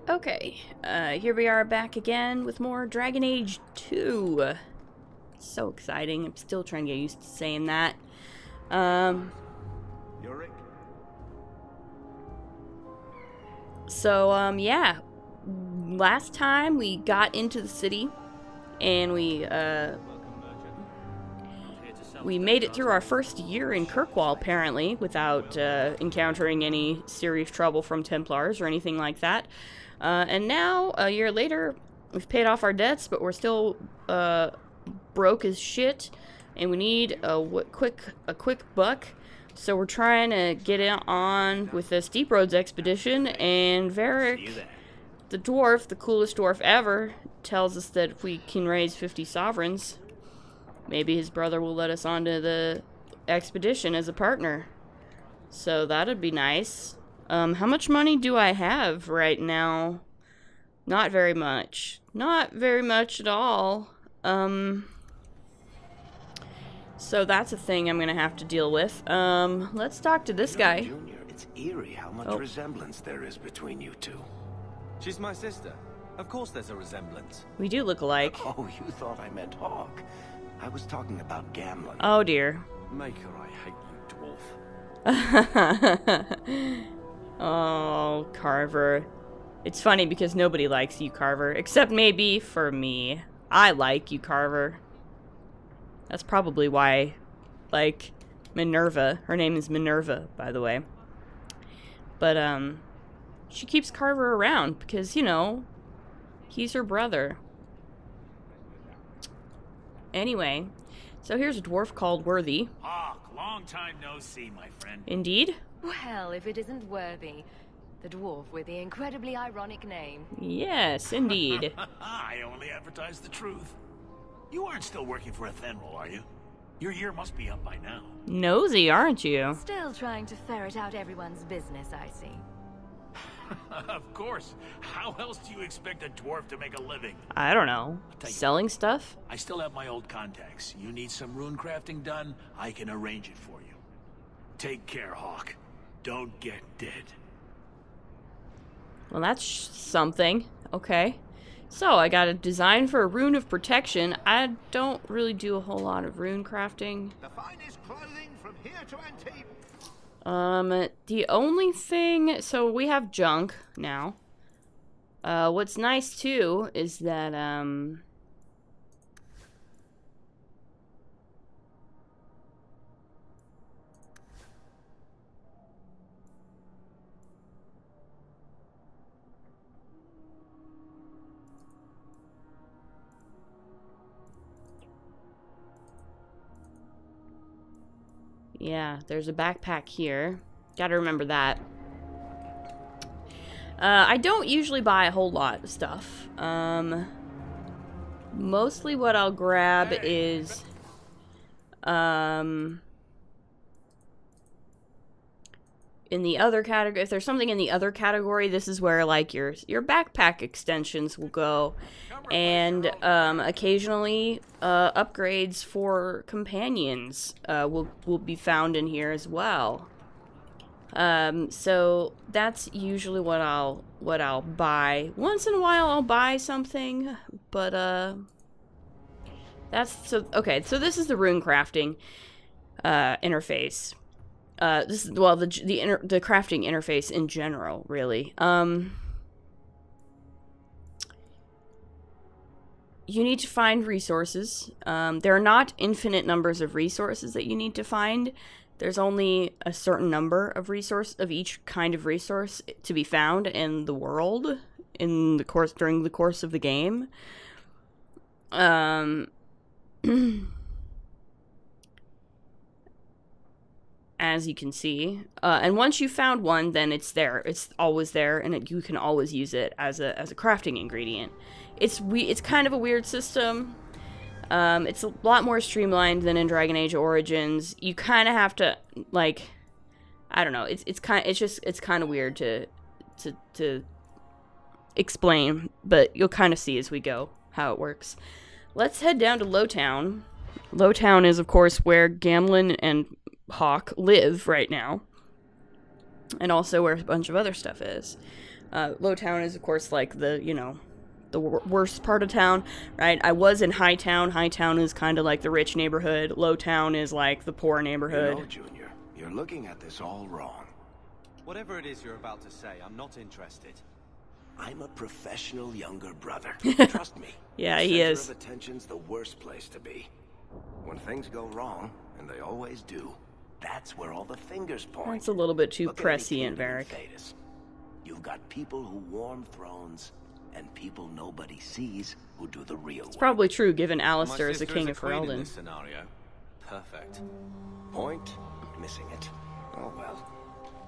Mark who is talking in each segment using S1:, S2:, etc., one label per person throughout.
S1: Okay, here we are back again with more Dragon Age 2. So exciting. I'm still trying to get used to saying that. Yeah. Last time we got into the city and we made it through our first year in Kirkwall, apparently, without encountering any serious trouble from Templars or anything like that. And now, a year later, we've paid off our debts, but we're still broke as shit, and we need a quick buck. So we're trying to get on with this Deep Roads expedition, and Varric, the dwarf, the coolest dwarf ever, tells us that if we can raise 50 sovereigns, maybe his brother will let us onto the expedition as a partner. So that'd be nice. How much money do I have right now? Not very much. Not very much at all. So that's a thing I'm gonna have to deal with. Let's talk to this guy.
S2: Junior, it's eerie how much resemblance there is between you two.
S3: She's my sister. Of course there's a resemblance.
S1: We do look alike.
S2: Oh, you thought I meant Hawk. I was talking about Gamlin.
S1: Oh dear.
S3: Maker, I hate you, dwarf.
S1: Oh, Carver. It's funny because nobody likes you, Carver. Except maybe for me. I like you, Carver. That's probably why, like, Minerva. Her name is Minerva, by the way. But, she keeps Carver around because, you know, he's her brother. Anyway, so here's a dwarf called Worthy.
S4: Hawk, long time no see, my friend.
S1: Indeed.
S5: Well, if it isn't Worthy, the dwarf with the incredibly ironic name.
S1: Yes, indeed.
S4: I only advertise the truth. You aren't still working for Athenril, are you? Your year must be up by now.
S1: Nosy, aren't you?
S5: Still trying to ferret out everyone's business, I see.
S4: Of course. How else do you expect a dwarf to make a living?
S1: I don't know. Selling stuff?
S4: I still have my old contacts. You need some rune crafting done, I can arrange it for you. Take care, Hawk. Don't get dead.
S1: Well, that's something. Okay. So, I got a design for a rune of protection. I don't really do a whole lot of rune crafting.
S6: The finest clothing from here to Antibes.
S1: The only thing... So, we have junk now. What's nice, too, is that, yeah, there's a backpack here. Gotta remember that. I don't usually buy a whole lot of stuff. Mostly what I'll grab is, in the other category, if there's something in the other category, this is where, like, your backpack extensions will go. And, occasionally, upgrades for companions, will be found in here as well. So that's usually what I'll buy. Once in a while I'll buy something, but, okay, so this is the rune crafting, interface. This is, well, the crafting interface in general, really. You need to find resources. There are not infinite numbers of resources that you need to find. There's only a certain number of each kind of resource to be found in the world during the course of the game. As you can see, and once you found one, then it's there. It's always there, and you can always use it as a crafting ingredient. It's kind of a weird system. It's a lot more streamlined than in Dragon Age Origins. You kind of have to, like, I don't know. It's kind of weird to explain, but you'll kind of see as we go how it works. Let's head down to Lowtown. Lowtown is, of course, where Gamlin and Hawk live right now, and also where a bunch of other stuff is. Lowtown is, of course, like the, you know, the worst part of town, right? I was in Hightown. Hightown is kind of like the rich neighborhood. Lowtown is like the poor neighborhood.
S2: You know, Junior, you're looking at this all wrong.
S3: Whatever it is you're about to say, I'm not interested.
S2: I'm a professional younger brother. Trust me.
S1: Yeah,
S2: the
S1: he
S2: center
S1: is.
S2: of attention's the worst place to be. When things go wrong, and they always do, that's where all the fingers point.
S1: That's a little bit too
S2: Look at any
S1: prescient,
S2: kingdom in
S1: Varric.
S2: Thedas. You've got people who warm thrones, and people nobody sees who do the real
S1: It's
S2: work.
S1: probably true, given
S3: My
S1: Alistair is the
S3: sister
S1: king
S3: is
S1: of
S3: a queen in
S1: Ferelden.
S3: this scenario. Perfect.
S2: Point, missing it. Oh well.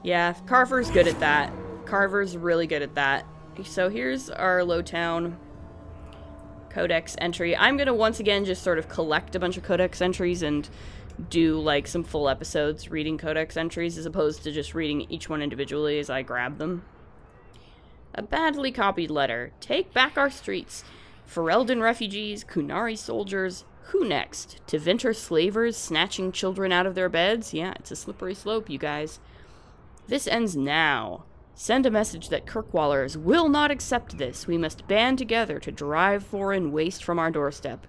S1: Yeah, Carver's good at that. Carver's really good at that. So here's our Lowtown codex entry. I'm gonna once again just sort of collect a bunch of codex entries and do like some full episodes reading codex entries as opposed to just reading each one individually as I grab them. A badly copied letter. Take back our streets. Ferelden refugees, Kunari soldiers. Who next? Tevinter slavers snatching children out of their beds? Yeah, it's a slippery slope, you guys. This ends now. Send a message that Kirkwallers will not accept this. We must band together to drive foreign waste from our doorstep.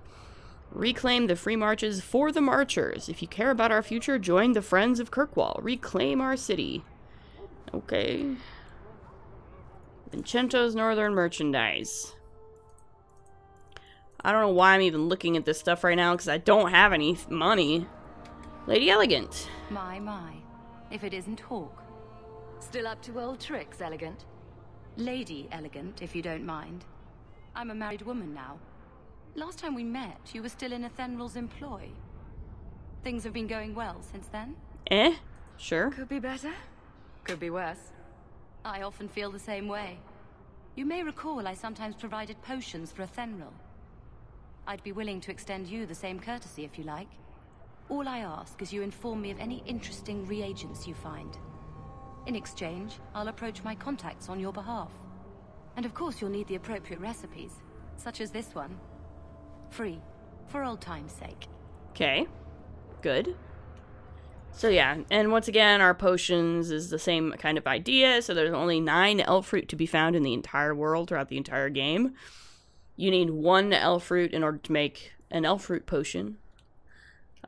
S1: Reclaim the free marches for the marchers. If you care about our future, join the Friends of Kirkwall. Reclaim our city. Okay. Vincento's Northern Merchandise. I don't know why I'm even looking at this stuff right now, because I don't have any money. Lady Elegant.
S5: My. If it isn't Hawk. Still up to old tricks, Elegant? Lady Elegant, if you don't mind. I'm a married woman now. Last time we met, you were still in Athenral's employ. Things have been going well since then?
S1: Sure.
S5: Could be better. Could be worse. I often feel the same way. You may recall I sometimes provided potions for Athenral. I'd be willing to extend you the same courtesy if you like. All I ask is you inform me of any interesting reagents you find. In exchange, I'll approach my contacts on your behalf. And of course you'll need the appropriate recipes, such as this one. Free, for old time's sake.
S1: Okay. Good. So yeah, and once again, our potions is the same kind of idea. So there's only 9 elf fruit to be found in the entire world throughout the entire game. You need 1 elf fruit in order to make an elf fruit potion.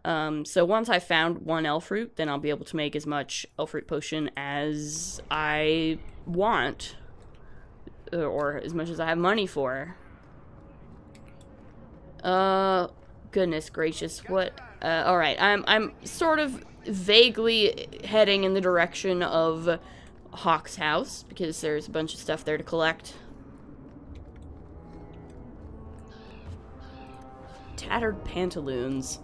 S1: So once I found 1 elf fruit, then I'll be able to make as much elf fruit potion as I want. Or as much as I have money for. Goodness gracious, what? Alright, I'm sort of vaguely heading in the direction of Hawk's house, because there's a bunch of stuff there to collect. Tattered pantaloons.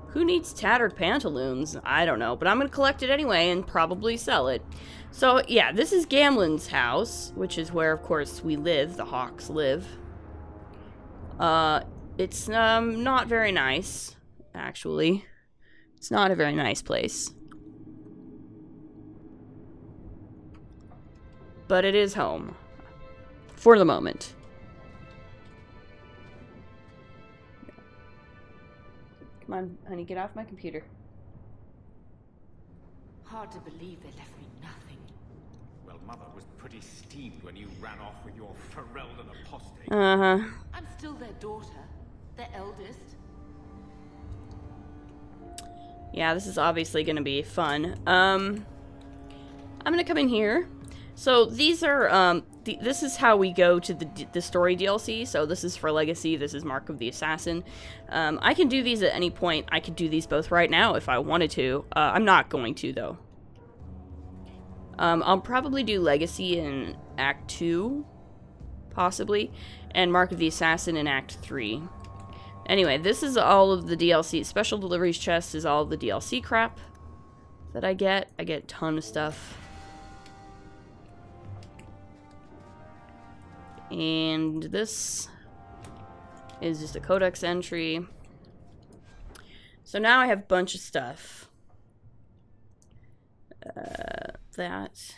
S1: Who needs tattered pantaloons? I don't know, but I'm gonna collect it anyway and probably sell it. So, yeah, this is Gamlen's house, which is where, of course, we live. The Hawks live. It's, not very nice, actually. It's not a very nice place. But it is home. For the moment. Come on, honey, get off my computer.
S7: Hard to believe they left me nothing.
S6: Well, Mother was pretty steamed when you ran off with your Ferelden apostate.
S1: Uh-huh.
S7: I'm still their daughter, their eldest.
S1: Yeah, this is obviously going to be fun. I'm going to come in here. So these are, this is how we go to the story DLC. So this is for Legacy, this is Mark of the Assassin. I can do these at any point. I could do these both right now if I wanted to. I'm not going to, though. I'll probably do Legacy in Act 2, possibly, and Mark of the Assassin in Act 3. Anyway, this is all of the DLC. Special Deliveries chest is all of the DLC crap that I get. I get a ton of stuff. And this is just a codex entry. So now I have a bunch of stuff. That.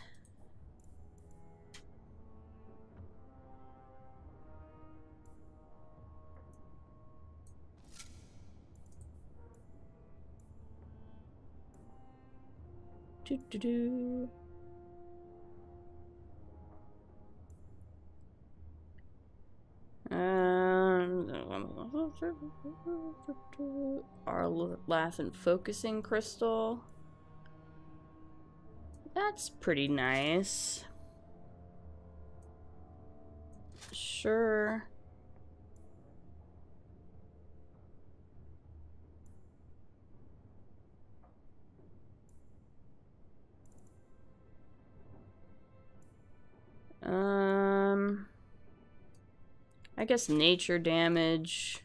S1: Doo-doo-doo. Our Lathan focusing crystal. That's pretty nice. Sure. I guess nature damage,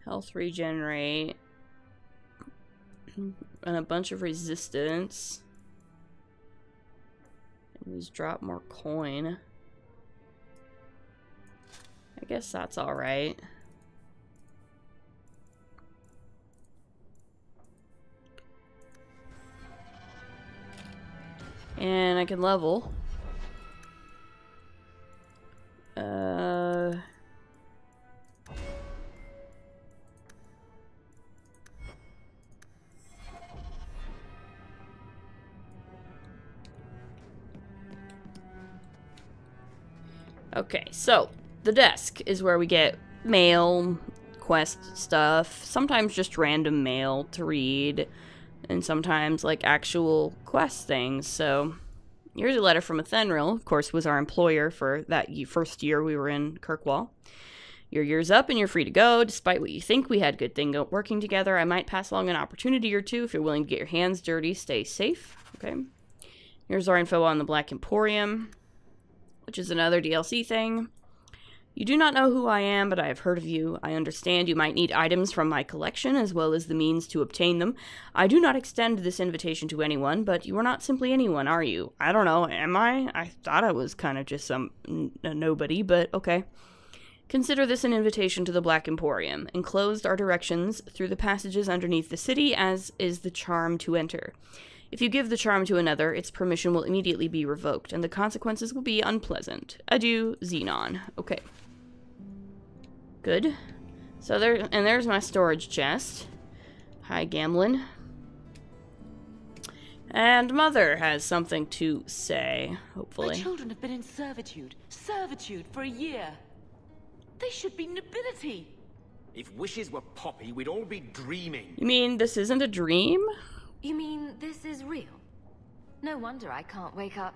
S1: health regenerate, and a bunch of resistance. And these drop more coin. I guess that's alright. And I can level. Okay, so the desk is where we get mail, quest stuff, sometimes just random mail to read, and sometimes like actual quest things. So here's a letter from Athenril, of course, was our employer for that first year we were in Kirkwall. Your year's up and you're free to go. Despite what you think, we had good thing working together. I might pass along an opportunity or two if you're willing to get your hands dirty. Stay safe. Okay. Here's our info on the Black Emporium, which is another DLC thing. You do not know who I am, but I have heard of you. I understand you might need items from my collection, as well as the means to obtain them. I do not extend this invitation to anyone, but you are not simply anyone, are you? I don't know, am I? I thought I was kind of just a nobody, but okay. Consider this an invitation to the Black Emporium. Enclosed are directions through the passages underneath the city, as is the charm to enter. If you give the charm to another, its permission will immediately be revoked, and the consequences will be unpleasant. Adieu, Xenon. Okay. Good. So there's my storage chest. Hi, Gamlin. And Mother has something to say, hopefully.
S7: My children have been in servitude for a year. They should be nobility.
S6: If wishes were poppy, we'd all be dreaming.
S1: You mean this isn't a dream?
S8: You mean this is real? No wonder I can't wake up.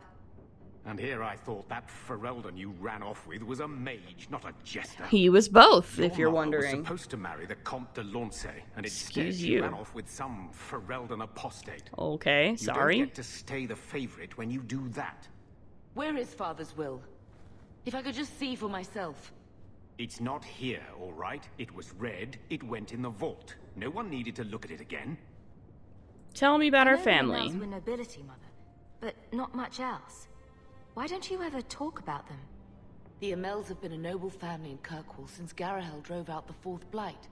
S6: And here I thought that Ferelden you ran off with was a mage, not a jester.
S1: He was both,
S6: Your
S1: if you're
S6: mother
S1: wondering.
S6: was supposed to marry the Comte de Lancey, and instead
S1: Excuse
S6: she
S1: you.
S6: ran off with some Ferelden apostate.
S1: Okay, sorry.
S6: You don't get to stay the favorite when you do that.
S7: Where is Father's will? If I could just see for myself.
S6: It's not here, all right? It was read, it went in the vault. No one needed to look at it again.
S1: Tell me about
S8: I
S1: our
S8: know the
S1: family.
S8: Amels were nobility, Mother, but not much else. Why don't you ever talk about them?
S7: The Amels have been a noble family in Kirkwall since Garahel drove out the Fourth Blight.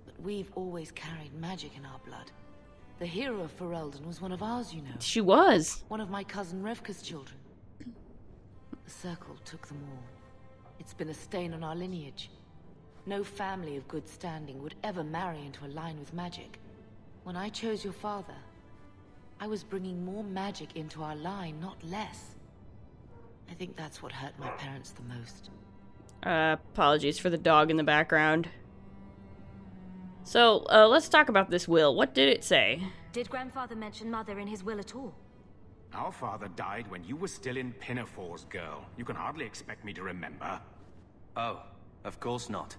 S7: But we've always carried magic in our blood. The hero of Ferelden was one of ours, you know.
S1: She was.
S7: One of my cousin Revka's children. The Circle took them all. It's been a stain on our lineage. No family of good standing would ever marry into a line with magic. When I chose your father, I was bringing more magic into our line, not less. I think that's what hurt my parents the most.
S1: Apologies for the dog in the background. So, let's talk about this will. What did it say?
S8: Did Grandfather mention Mother in his will at all?
S6: Our father died when you were still in Pinafores, girl. You can hardly expect me to remember.
S3: Oh, of course not.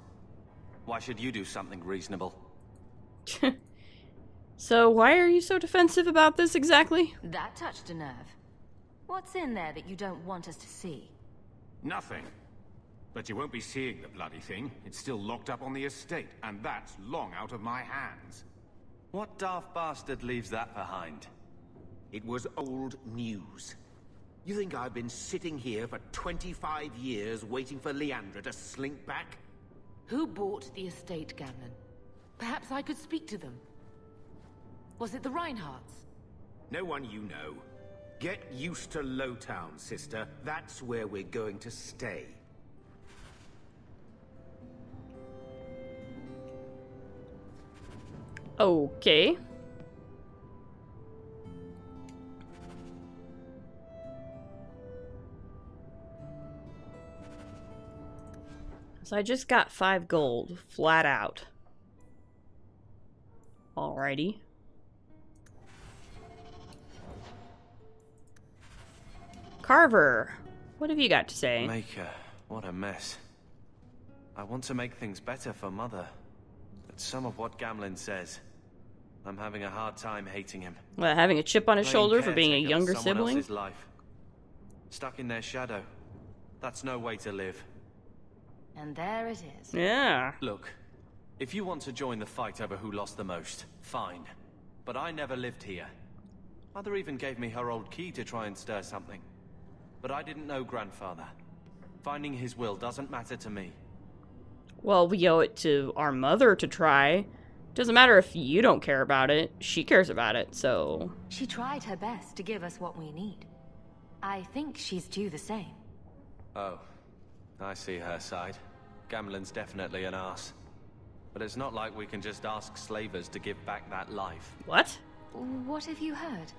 S3: Why should you do something reasonable?
S1: So, why are you so defensive about this exactly?
S8: That touched a nerve. What's in there that you don't want us to see?
S6: Nothing. But you won't be seeing the bloody thing. It's still locked up on the estate, and that's long out of my hands.
S3: What daft bastard leaves that behind?
S2: It was old news. You think I've been sitting here for 25 years waiting for Leandra to slink back?
S7: Who bought the estate, Gamlin? Perhaps I could speak to them. Was it the Reinhardts?
S2: No one you know. Get used to Lowtown, sister. That's where we're going to stay.
S1: Okay. So I just got 5 gold, flat out. Alrighty. Carver, what have you got to say?
S3: Maker, what a mess. I want to make things better for Mother. But some of what Gamlen says, I'm having a hard time hating him.
S1: Well, having a chip on his shoulder for being a younger sibling?
S3: Else's life. Stuck in their shadow. That's no way to live.
S7: And there it is.
S1: Yeah.
S3: Look, if you want to join the fight over who lost the most, fine. But I never lived here. Mother even gave me her old key to try and stir something. But I didn't know Grandfather. Finding his will doesn't matter to me.
S1: Well, we owe it to our mother to try. Doesn't matter if you don't care about it. She cares about it, so...
S8: She tried her best to give us what we need. I think she's due the same.
S3: Oh, I see her side. Gamlen's definitely an arse. But it's not like we can just ask slavers to give back that life.
S1: What?
S8: What have you heard?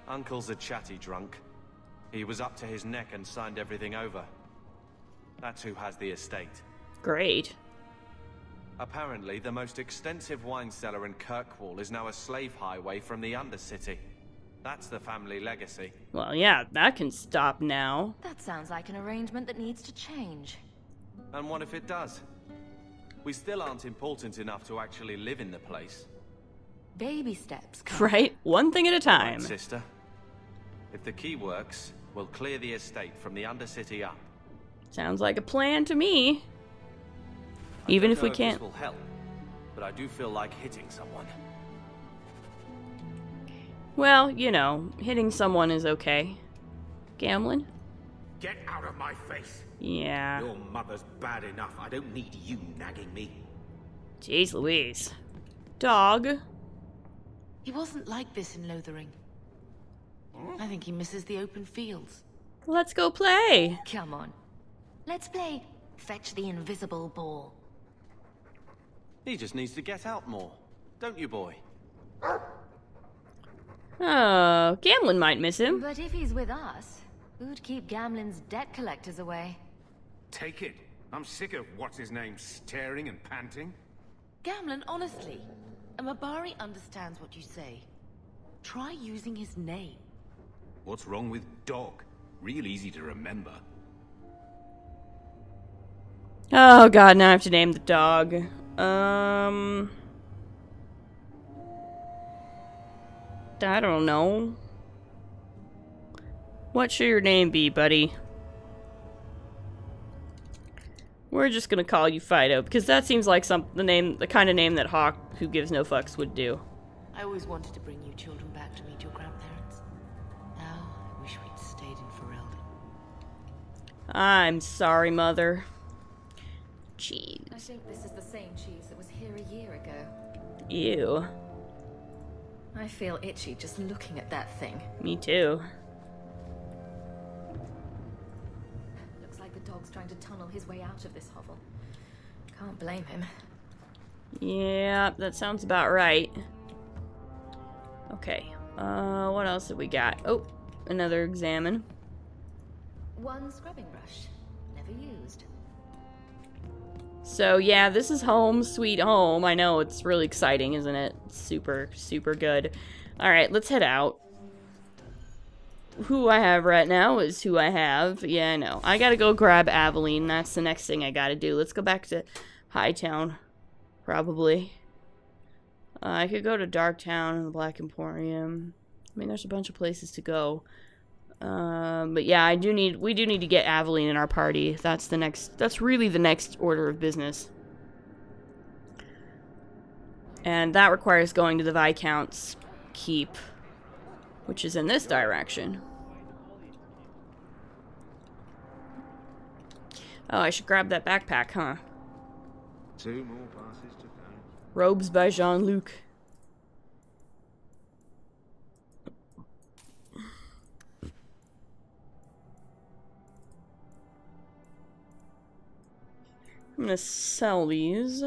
S3: Uncle's a chatty drunk. He was up to his neck and signed everything over. That's who has the estate.
S1: Great.
S3: Apparently, the most extensive wine cellar in Kirkwall is now a slave highway from the Undercity. That's the family legacy.
S1: Well, yeah, that can stop now.
S8: That sounds like an arrangement that needs to change.
S3: And what if it does? We still aren't important enough to actually live in the place.
S8: Baby steps.
S1: Right? One thing at a time.
S3: Right, sister. If the key works, we'll clear the estate from the Undercity up.
S1: Sounds like a plan to me. Even if we can't.
S3: This will help, but I do feel like hitting someone.
S1: Well, you know, hitting someone is okay. Gamlen?
S2: Get out of my face!
S1: Yeah.
S2: Your mother's bad enough. I don't need you nagging me.
S1: Jeez Louise. Dog.
S7: He wasn't like this in Lothering. I think he misses the open fields.
S1: Let's go play.
S8: Come on. Let's play Fetch the Invisible Ball.
S3: He just needs to get out more. Don't you, boy?
S1: Oh, Gamlen might miss him.
S8: But if he's with us, who'd keep Gamlen's debt collectors away?
S6: Take it. I'm sick of what's-his-name staring and panting.
S7: Gamlen, honestly, a Mabari understands what you say. Try using his name.
S6: What's wrong with dog? Real easy to remember.
S1: Oh god, now I have to name the dog. I don't know. What should your name be, buddy? We're just gonna call you Fido, because that seems like the kind of name that Hawk, who gives no fucks, would do.
S7: I always wanted to bring you children back to meet your grandparents. Now, I wish we'd stayed in Ferelden.
S1: I'm sorry, Mother. Jeez.
S8: I think this is the same cheese that was here a year ago.
S1: Ew.
S8: I feel itchy just looking at that thing.
S1: Me too.
S8: Looks like the dog's trying to tunnel his way out of this hovel. Can't blame him.
S1: Yeah, that sounds about right. Okay. What else have we got? Oh, another examine.
S8: One scrubbing brush. Never used.
S1: So yeah, this is home sweet home. I know, it's really exciting, isn't it? Super, super good. Alright, let's head out. Who I have right now is who I have. Yeah, I know. I gotta go grab Aveline. That's the next thing I gotta do. Let's go back to Hightown. Probably. I could go to Darktown and the Black Emporium. I mean, there's a bunch of places to go. But yeah, we do need to get Aveline in our party. That's really the next order of business. And that requires going to the Viscount's keep, which is in this direction. Oh, I should grab that backpack, huh?
S6: 2 more passes to go.
S1: Robes by Jean-Luc. I'm gonna sell these.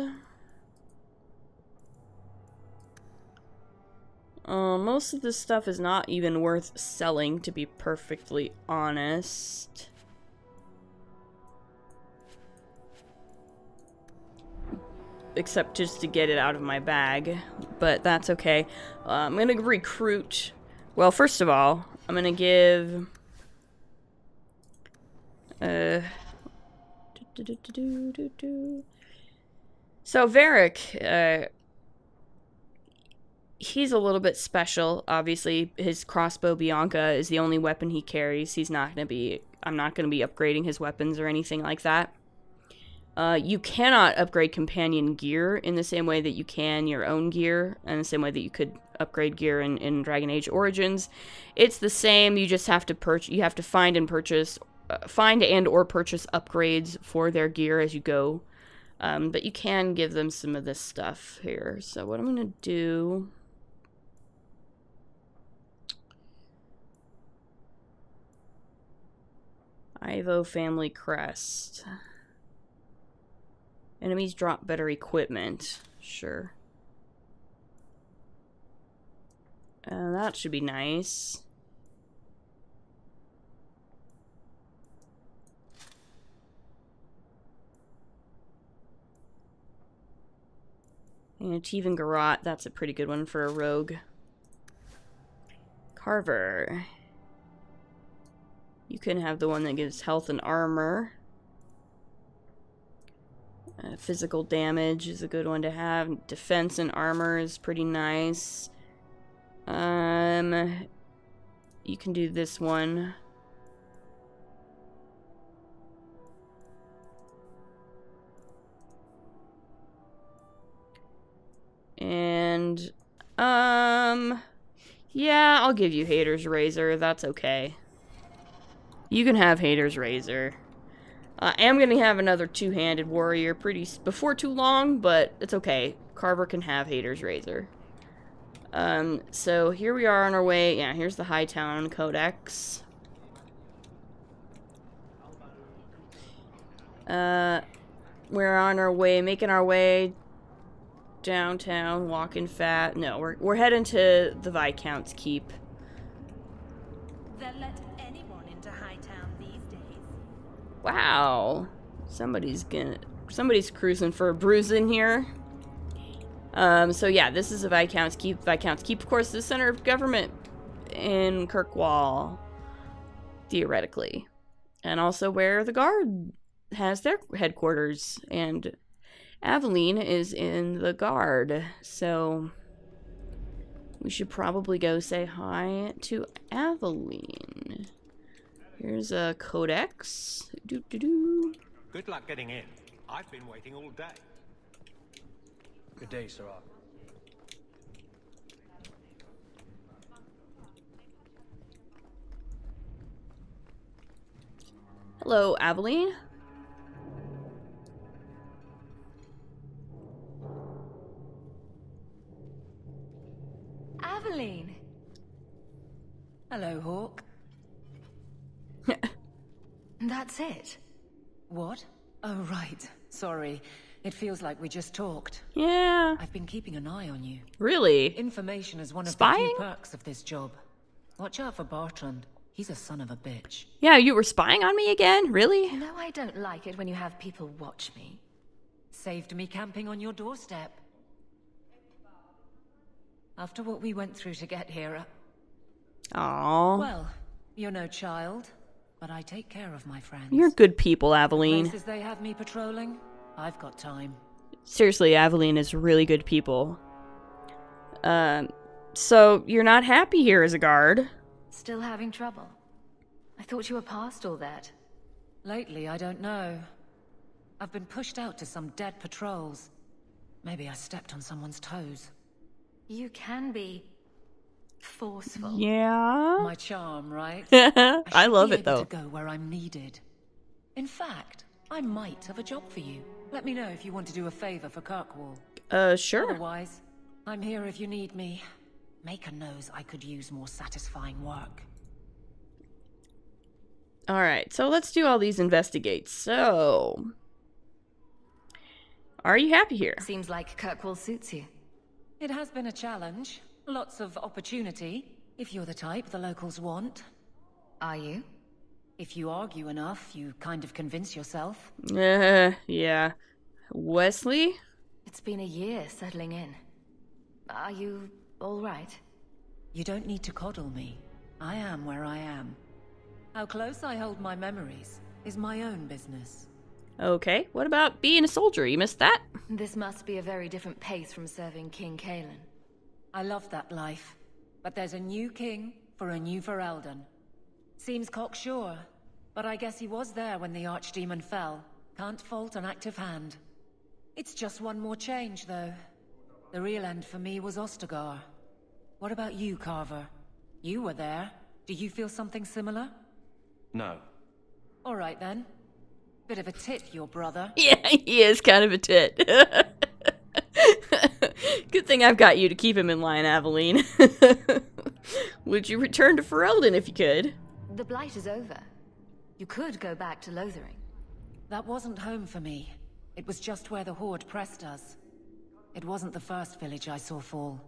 S1: Most of this stuff is not even worth selling, to be perfectly honest. except just to get it out of my bag, but that's okay. I'm gonna recruit. Well, first of all, I'm gonna give. So Varric, he's a little bit special. Obviously, his crossbow Bianca is the only weapon he carries. He's not gonna be. I'm not gonna be upgrading his weapons or anything like that. You cannot upgrade companion gear in the same way that you can your own gear, and the same way that you could upgrade gear in Dragon Age Origins. It's the same. You just have to purchase. You have to find and purchase, find and or purchase upgrades for their gear as you go. But you can give them some of this stuff here. So what I'm gonna do. Ivo family crest. Enemies drop better equipment. Sure. That should be nice. And Teven Garrote, that's a pretty good one for a rogue. Carver. You can have the one that gives health and armor. Physical damage is a good one to have. Defense and armor is pretty nice. You can do this one. And, yeah, I'll give you Hater's Razor. That's okay. You can have Hater's Razor. I am going to have another two-handed warrior before too long, but it's okay. Carver can have Hater's Razor. So here we are on our way. Yeah, here's the Hightown Codex. We're on our way, making our way downtown, walking fat. No, we're heading to the Viscount's Keep.
S9: They'll let anyone into Hightown these days.
S1: Wow. Somebody's cruising for a bruise in here. So yeah, this is a Viscount's Keep. Viscount's Keep, of course, is the center of government in Kirkwall, theoretically. And also where the Guard has their headquarters. And Aveline is in the Guard. So we should probably go say hi to Aveline. Here's a codex.
S10: Good luck getting in. I've been waiting all day.
S11: Good day, Sirach.
S1: Hello, Aveline.
S7: Aveline. Hello, Hawk. That's it. What? Oh, right. Sorry. It feels like we just talked.
S1: Yeah.
S7: I've been keeping an eye on you.
S1: Really?
S7: Information is one of
S1: Spying?
S7: the few perks of this job. Watch out for Bartrand. He's a son of a bitch.
S1: Yeah, you were spying on me again? Really?
S8: You know I don't like it when you have people watch me.
S7: Saved me camping on your doorstep. After what we went through to get here,
S1: Aww.
S7: well, you're no child, but I take care of my friends.
S1: You're good people, Aveline.
S7: Places they have me patrolling, I've got time.
S1: Seriously, Aveline is really good people. So you're not happy here as a guard?
S8: Still having trouble? I thought you were past all that.
S7: Lately, I don't know. I've been pushed out to some dead patrols. Maybe I stepped on someone's toes.
S8: You can be forceful.
S1: Yeah.
S7: My charm, right?
S1: I love it, though.
S7: To go where I'm needed. In fact, I might have a job for you. Let me know if you want to do a favor for Kirkwall.
S1: Sure.
S7: Otherwise, I'm here if you need me. Maker knows I could use more satisfying work.
S1: Alright, so let's do all these investigates. So, are you happy here?
S8: Seems like Kirkwall suits you.
S7: It has been a challenge. Lots of opportunity, if you're the type the locals want.
S8: Are you?
S7: If you argue enough, you kind of convince yourself.
S1: Yeah. Wesley?
S8: It's been a year settling in. Are you all right?
S12: You don't need to coddle me. I am where I am. How close I hold my memories is my own business.
S1: Okay, what about being a soldier? You missed that?
S8: This must be a very different pace from serving King Kalen.
S12: I love that life, but there's a new king for a new Ferelden. Seems cocksure, but I guess he was there when the Archdemon fell. Can't fault an active hand. It's just one more change, though. The real end for me was Ostagar. What about you, Carver? You were there. Do you feel something similar?
S3: No.
S12: All right, then. Bit of a tit, your brother.
S1: Yeah, he is kind of a tit. Good thing I've got you to keep him in line, Aveline. Would you return to Ferelden if you could?
S8: The Blight is over. You could go back to Lothering.
S12: That wasn't home for me. It was just where the Horde pressed us. It wasn't the first village I saw fall.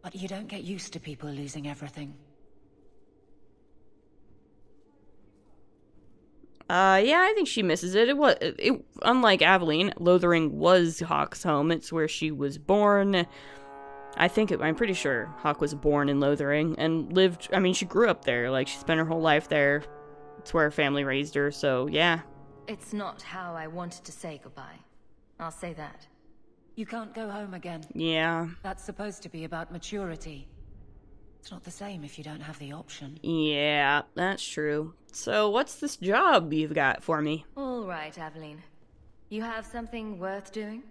S12: But you don't get used to people losing everything.
S1: Yeah, I think she misses it. Unlike Aveline, Lothering was Hawke's home. It's where she was born. I'm pretty sure Hawke was born in Lothering and lived, she grew up there. Like, she spent her whole life there. It's where her family raised her, so yeah.
S8: It's not how I wanted to say goodbye. I'll say that.
S12: You can't go home again.
S1: Yeah.
S12: That's supposed to be about maturity. It's not the same if you don't have the option.
S1: Yeah, that's true. So what's this job you've got for me?
S8: All right, Aveline. You have something worth doing?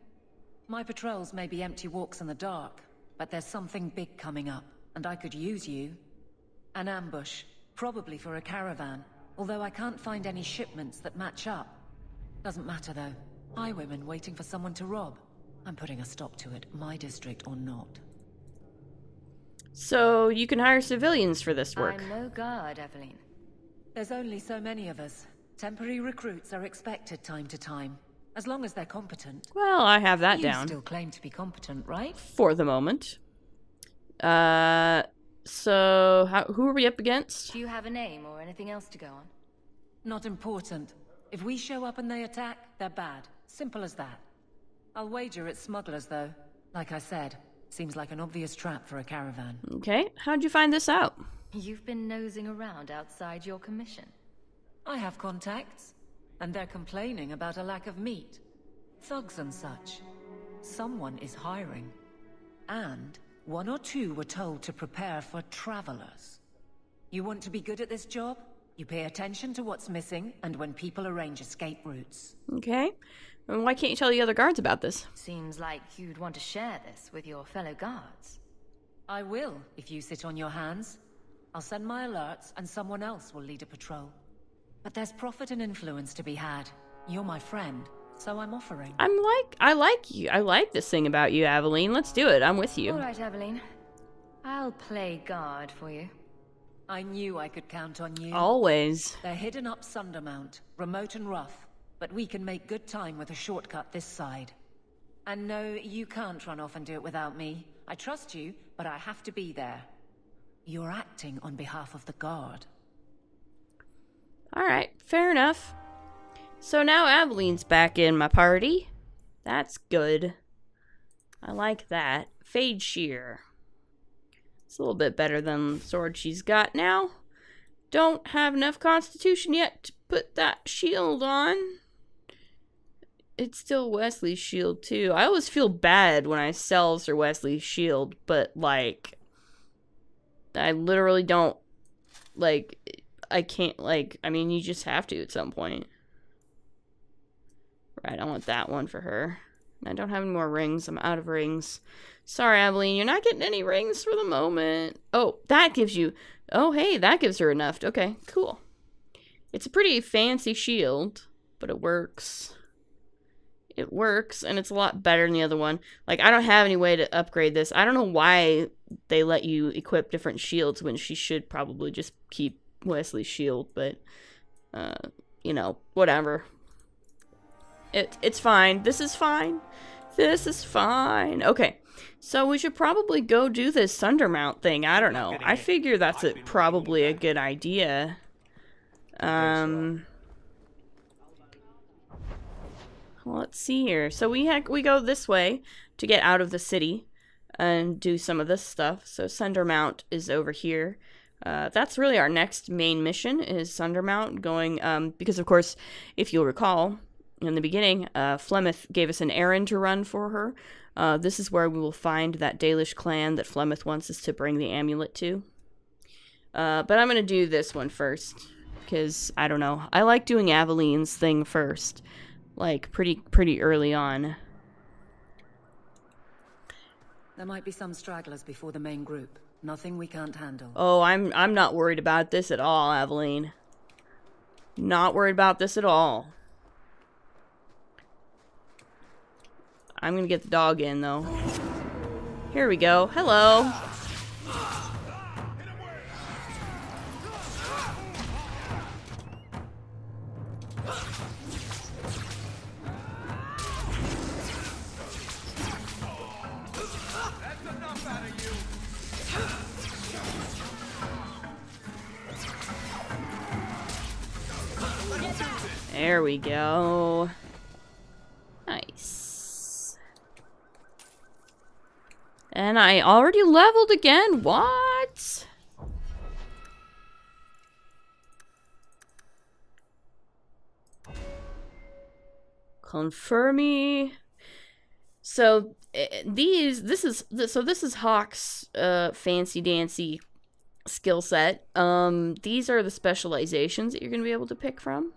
S12: My patrols may be empty walks in the dark, but there's something big coming up, and I could use you. An ambush, probably for a caravan, although I can't find any shipments that match up. Doesn't matter though. Highwaymen waiting for someone to rob. I'm putting a stop to it, my district or not.
S1: So you can hire civilians for this work.
S8: I'm no guard, Aveline.
S12: There's only so many of us. Temporary recruits are expected time to time, as long as they're competent.
S1: Well, I have that down.
S12: You still claim to be competent, right?
S1: For the moment. Who are we up against?
S8: Do you have a name or anything else to go on?
S12: Not important. If we show up and they attack, they're bad. Simple as that. I'll wager it's smugglers, though. Like I said, seems like an obvious trap for a caravan.
S1: Okay, how'd you find this out?
S8: You've been nosing around outside your commission.
S12: I have contacts, and they're complaining about a lack of meat. Thugs and such. Someone is hiring. And one or two were told to prepare for travelers. You want to be good at this job? You pay attention to what's missing, and when people arrange escape routes.
S1: Okay. And why can't you tell the other guards about this?
S8: Seems like you'd want to share this with your fellow guards.
S12: I will, if you sit on your hands. I'll send my alerts, and someone else will lead a patrol. But there's profit and influence to be had. You're my friend, so I'm offering.
S1: I like you. I like this thing about you, Aveline. Let's do it. I'm with you.
S8: All right, Aveline. I'll play guard for you.
S12: I knew I could count on you.
S1: Always.
S12: They're hidden up Sundermount, remote and rough, but we can make good time with a shortcut this side. And no, you can't run off and do it without me. I trust you, but I have to be there. You're acting on behalf of the guard.
S1: Alright, fair enough. So now Aveline's back in my party. That's good. I like that. Fade Shear. It's a little bit better than the sword she's got now. Don't have enough constitution yet to put that shield on. It's still Wesley's shield too. I always feel bad when I sell Sir Wesley's shield, but like, I literally don't, like, I can't, like, I mean, you just have to at some point. Right, I want that one for her. I don't have any more rings. I'm out of rings. Sorry, Aveline, you're not getting any rings for the moment. Oh, that gives you, oh, hey, that gives her enough. Okay, cool. It's a pretty fancy shield, but it works. It works, and it's a lot better than the other one. Like, I don't have any way to upgrade this. I don't know why they let you equip different shields when she should probably just keep Wesley's shield, but, you know, whatever. It's fine. This is fine. This is fine. Okay, so we should probably go do this Sundermount thing. I don't know. I figure that's probably a good idea. let's see here. So we go this way to get out of the city and do some of this stuff. So Sundermount is over here. That's really our next main mission is Sundermount, going because of course, if you'll recall, in the beginning, Flemeth gave us an errand to run for her. This is where we will find that Dalish clan that Flemeth wants us to bring the amulet to. But I'm gonna do this one first because I don't know. I like doing Aveline's thing first, like pretty early on.
S12: There might be some stragglers before the main group. Nothing we can't handle.
S1: Oh, I'm not worried about this at all, Aveline. Not worried about this at all. I'm gonna get the dog in, though. Here we go. Hello. There we go. Nice. And I already leveled again. What? Confirm me. So this is Hawk's fancy dancy skill set. These are the specializations that you're gonna be able to pick from.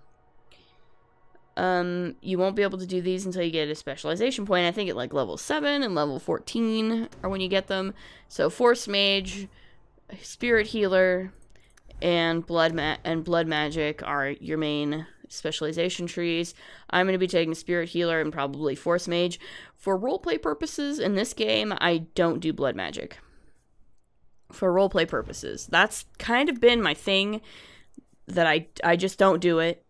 S1: You won't be able to do these until you get a specialization point. I think at like level 7 and level 14 are when you get them. So Force Mage, Spirit Healer, and Blood Magic are your main specialization trees. I'm going to be taking Spirit Healer and probably Force Mage. For roleplay purposes in this game, I don't do Blood Magic. For roleplay purposes. That's kind of been my thing, that I just don't do it.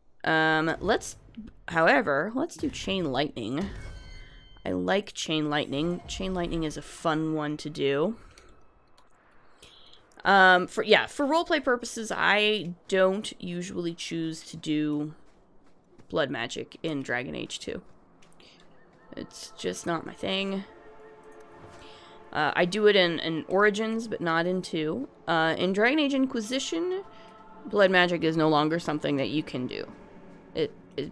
S1: However, let's do Chain Lightning. I like Chain Lightning. Chain Lightning is a fun one to do. For roleplay purposes, I don't usually choose to do Blood Magic in Dragon Age 2. It's just not my thing. I do it in Origins, but not in 2. In Dragon Age Inquisition, Blood Magic is no longer something that you can do.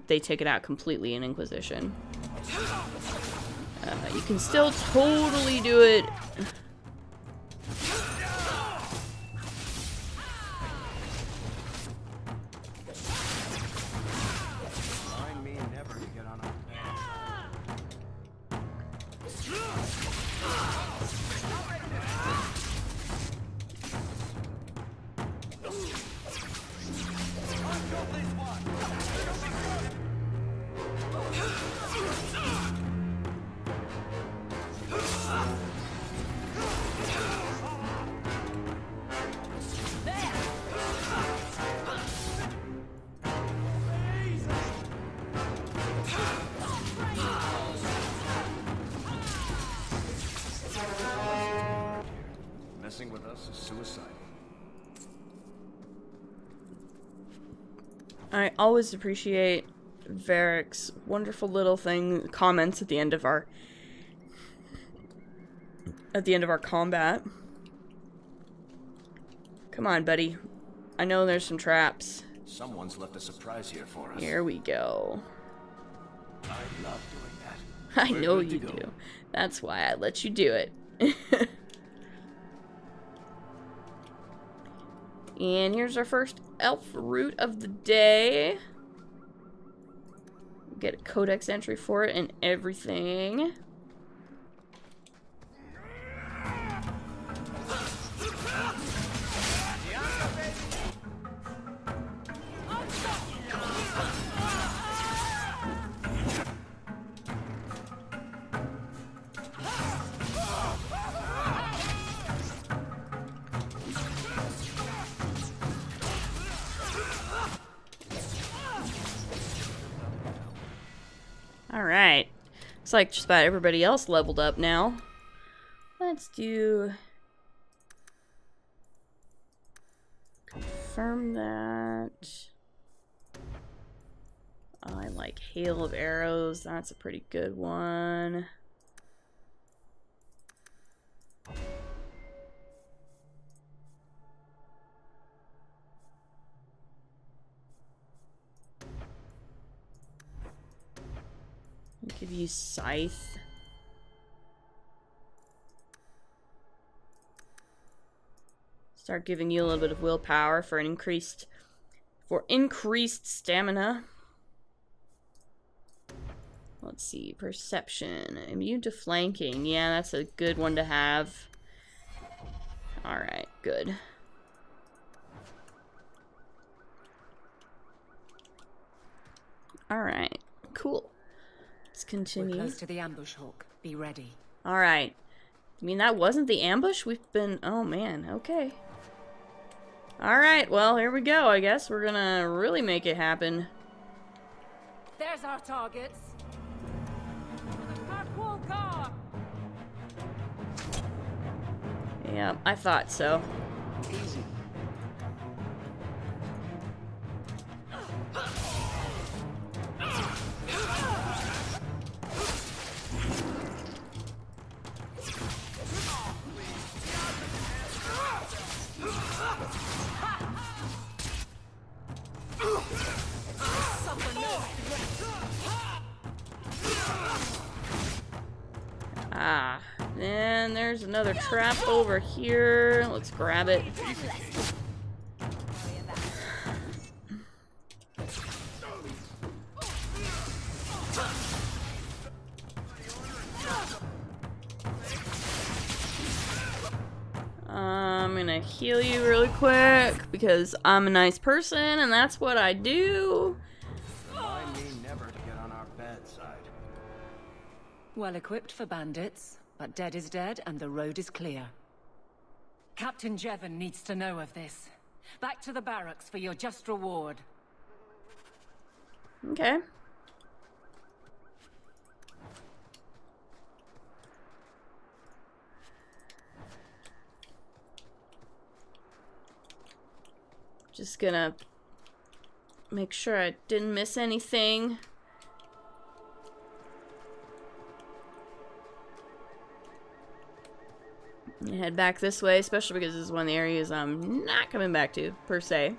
S1: They take it out completely in Inquisition. You can still totally do it.
S13: Messing with us is suicide.
S1: I always appreciate Varric's wonderful little comments at the end of our combat. Come on, buddy. I know there's some traps.
S13: Someone's left a surprise here for us.
S1: Here we go.
S13: I love doing that.
S1: I know you do. That's why I let you do it. And here's our first elf route of the day. Get a codex entry for it and everything. Alright. Looks like just about everybody else leveled up now. Let's do... confirm that. I like hail of arrows. That's a pretty good one. I'll give you scythe. Start giving you a little bit of willpower for an increased stamina. Let's see, perception, immune to flanking. Yeah, that's a good one to have. All right, good. All right, cool. Let's continue.
S12: We're close to the ambush, Hawk. Be ready.
S1: All right. I mean, that wasn't the ambush. We've been... Oh, man. Okay. All right. Well, here we go. I guess we're gonna really make it happen.
S12: There's our targets. The Kirkwall Guard.
S1: Yeah, I thought so.
S4: Easy.
S1: Ah, and there's another trap over here. Let's grab it. I'm gonna heal you really quick because I'm a nice person and that's what I do.
S13: Remind me never to get on our bad side.
S12: Well equipped for bandits, but dead is dead and the road is clear. Captain Jevon needs to know of this. Back to the barracks for your just reward.
S1: Okay. Just gonna make sure I didn't miss anything. And head back this way, especially because this is one of the areas I'm not coming back to, per se.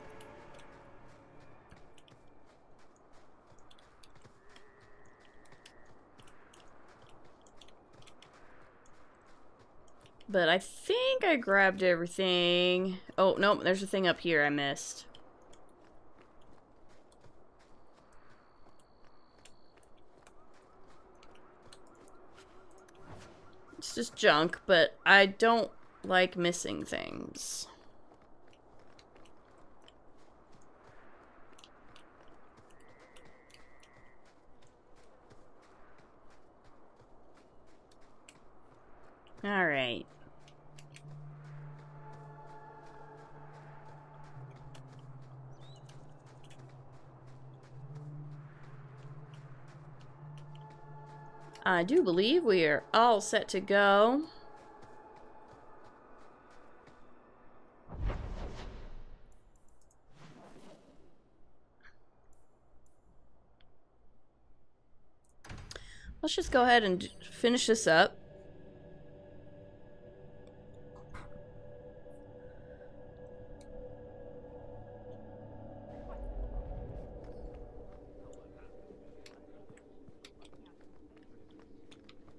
S1: But I think I grabbed everything. Oh, nope, there's a thing up here I missed. It's just junk, but I don't like missing things. All right. I do believe we are all set to go. Let's just go ahead and finish this up.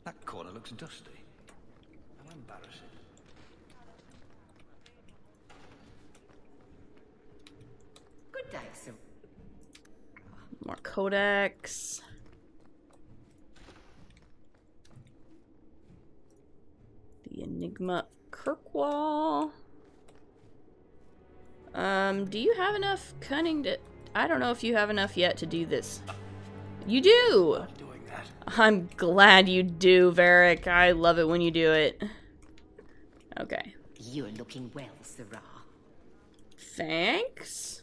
S13: That corner looks dusty. How embarrassing.
S7: Good day, Sue.
S1: More codex. The Enigma Kirkwall. Do you have enough cunning to... I don't know if you have enough yet to do this. You do! I'm glad you do, Varric. I love it when you do it. Okay.
S7: You're looking well, Sarah.
S1: Thanks.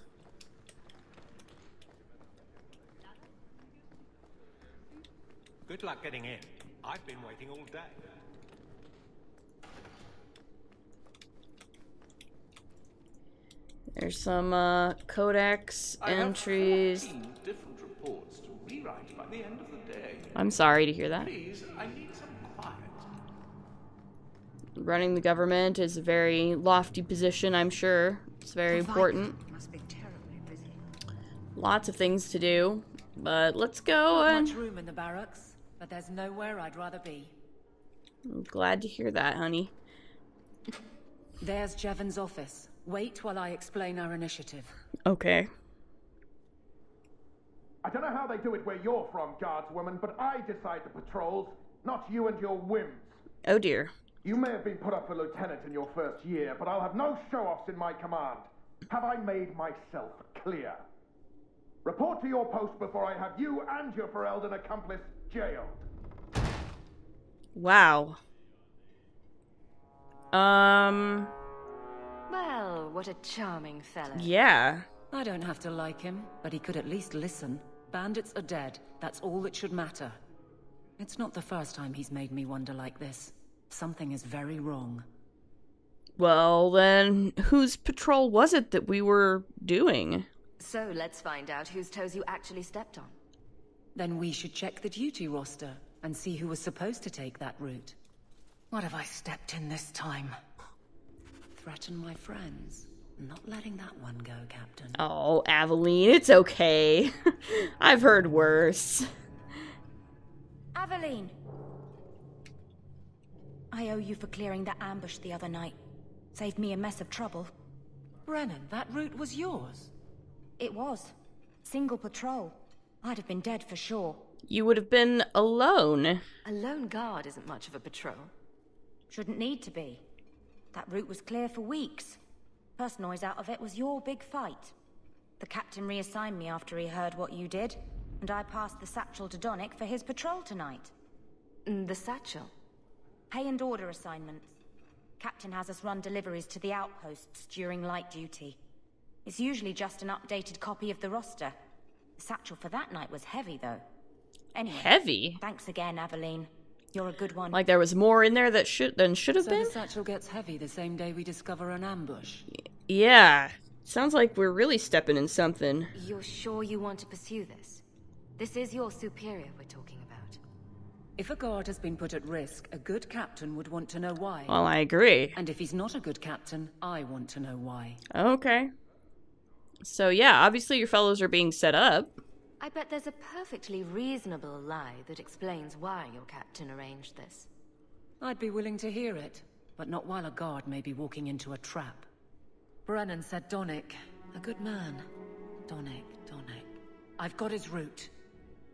S10: Good luck getting in. I've been waiting all day.
S1: There's some codex entries.
S14: Different reports to real
S13: right by the end of the day.
S1: I'm sorry to hear that.
S13: Please, I need some quiet.
S1: Running the government is a very lofty position, I'm sure. It's very important.
S7: Must be terribly busy.
S1: Lots of things to do. But let's go
S12: Not
S1: and...
S12: much room in the barracks, but there's nowhere I'd rather be.
S1: I'm glad to hear that, honey.
S12: There's Jevon's office. Wait while I explain our initiative.
S1: Okay.
S14: I don't know how they do it where you're from, guardswoman, but I decide the patrols, not you and your whims.
S1: Oh dear.
S14: You may have been put up for lieutenant in your first year, but I'll have no show-offs in my command. Have I made myself clear? Report to your post before I have you and your Ferelden accomplice jailed.
S1: Wow.
S5: Well, what a charming fellow.
S1: Yeah.
S12: I don't have to like him, but he could at least listen. Bandits are dead. That's all that should matter. It's not the first time he's made me wonder like this. Something is very wrong.
S1: Well, then, whose patrol was it that we were doing?
S5: So let's find out whose toes you actually stepped on.
S12: Then we should check the duty roster and see who was supposed to take that route. What have I stepped in this time? Threaten my friends. Not letting that one go, Captain.
S1: Oh, Aveline, it's okay. I've heard worse.
S8: Aveline! I owe you for clearing that ambush the other night. Saved me a mess of trouble.
S12: Brennan, that route was yours.
S8: It was. Single patrol. I'd have been dead for sure.
S1: You would have been alone.
S5: A lone guard isn't much of a patrol.
S8: Shouldn't need to be. That route was clear for weeks. First noise out of it was your big fight. The captain reassigned me after he heard what you did, and I passed the satchel to Donnick for his patrol tonight.
S5: The satchel?
S8: Pay and order assignments. Captain has us run deliveries to the outposts during light duty. It's usually just an updated copy of the roster. The satchel for that night was heavy, though. Anyway,
S1: Heavy?
S8: Thanks again, Aveline. You're a good one.
S1: Like there was more in there that should have
S12: So
S1: been?
S12: the satchel gets heavy the same day we discover an ambush.
S1: Yeah. Sounds like we're really stepping in something.
S5: You're sure you want to pursue this? This is your superior we're talking about.
S12: If a guard has been put at risk, a good captain would want to know why.
S1: Well, I agree.
S12: And if he's not a good captain, I want to know why.
S1: Okay. So yeah, obviously your fellows are being set up.
S5: I bet there's a perfectly reasonable lie that explains why your captain arranged this.
S12: I'd be willing to hear it, but not while a guard may be walking into a trap. Brennan said Donnick. A good man. Donnick. I've got his route.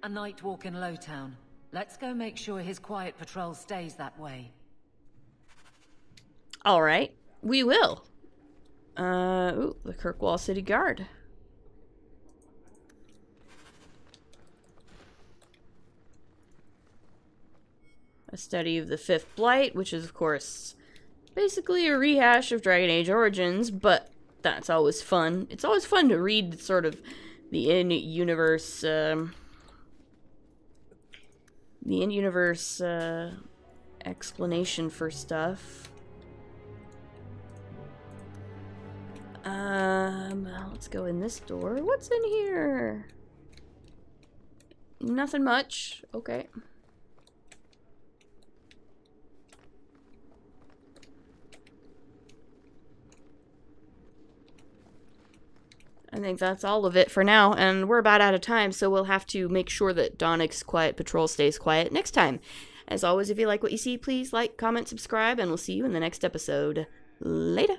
S12: A night walk in Lowtown. Let's go make sure his quiet patrol stays that way.
S1: Alright, we will. Ooh, the Kirkwall City Guard. A study of the Fifth Blight, which is, of course, basically a rehash of Dragon Age Origins, but that's always fun. It's always fun to read sort of the in-universe, explanation for stuff. Let's go in this door. What's in here? Nothing much. Okay. I think that's all of it for now, and we're about out of time, so we'll have to make sure that Donnick's quiet patrol stays quiet next time. As always, if you like what you see, please like, comment, subscribe, and we'll see you in the next episode. Later!